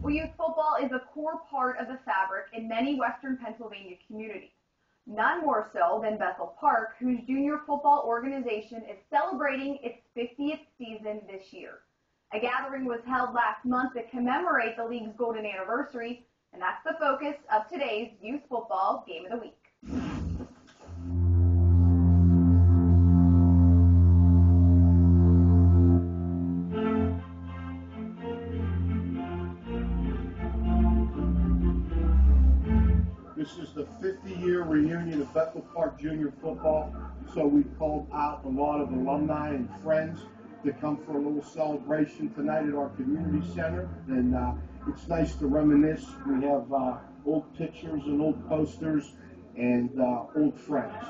Well, youth football is a core part of the fabric in many Western Pennsylvania communities. None more so than Bethel Park, whose junior football organization is celebrating its 50th season this year. A gathering was held last month to commemorate the league's golden anniversary, and that's the focus of today's Youth Football Game of the Week. This is the 50-year reunion of Bethel Park Junior Football, so we called out a lot of alumni and friends to come for a little celebration tonight at our community center, and it's nice to reminisce. We have old pictures and old posters and old friends.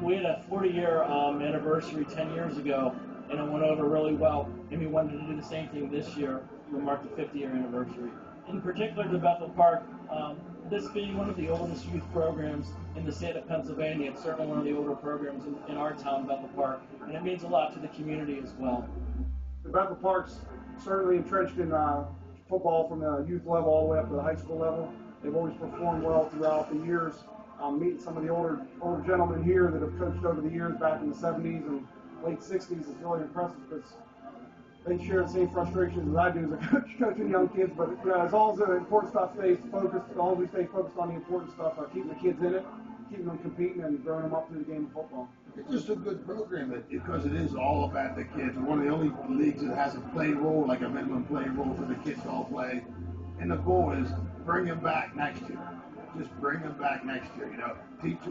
We had a 40-year anniversary 10 years ago, and it went over really well, and we wanted to do the same thing this year to mark the 50-year anniversary. In particular to Bethel Park, this being one of the oldest youth programs in the state of Pennsylvania, it's certainly one of the older programs in our town, Bethel Park, and it means a lot to the community as well. The Bethel Park's certainly entrenched in football from the youth level all the way up to the high school level. They've always performed well throughout the years. Meeting some of the older gentlemen here that have coached over the years back in the 70s and late 60s is really impressive because they share the same frustrations as I do as a coach coaching young kids. But as long as the important stuff stays focused, as long as we stay focused on the important stuff, keeping the kids in it, keeping them competing, and growing them up through the game of football. It's just a good program because it is all about the kids. We're one of the only leagues that has a play role, like a minimum play role for the kids to all play. And the goal is bring them back next year. Just bring them back next year. You know,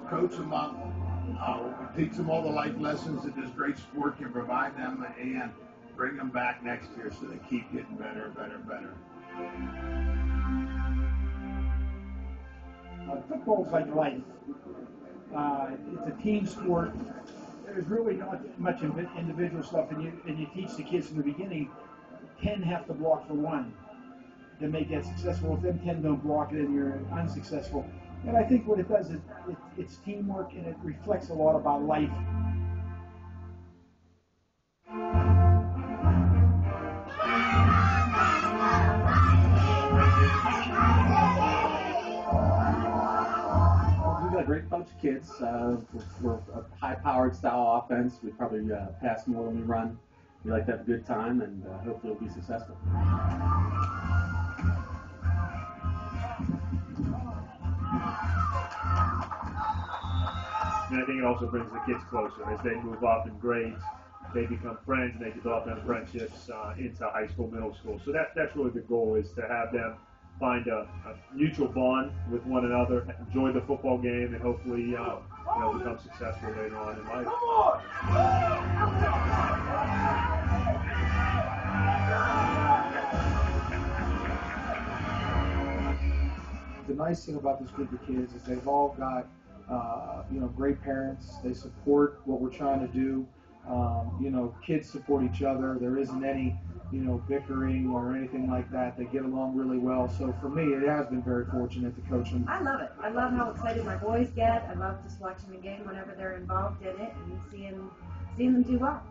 coach them up, teach them all the life lessons that this great sport can provide them, and bring them back next year so they keep getting better, better, better. Football's like life. It's a team sport. There's really not much individual stuff, and you teach the kids from the beginning. 10 have to block for one to make that successful. If them 10 don't block it, then you're unsuccessful. And I think what it does is it's teamwork, and it reflects a lot about life. We've got a great bunch of kids. We're a high-powered style offense. We probably pass more than we run. We like to have a good time, and hopefully we'll be successful. And I think it also brings the kids closer. As they move up in grades, they become friends, and they develop them friendships into high school, middle school. So that's really the goal, is to have them find a mutual bond with one another, enjoy the football game, and hopefully become successful later on in life. The nice thing about this group of kids is they've all got great parents. They support what we're trying to do. Kids support each other. There isn't any bickering or anything like that. They get along really well. So for me, it has been very fortunate to coach them. I love it. I love how excited my boys get. I love just watching the game whenever they're involved in it and seeing them do well.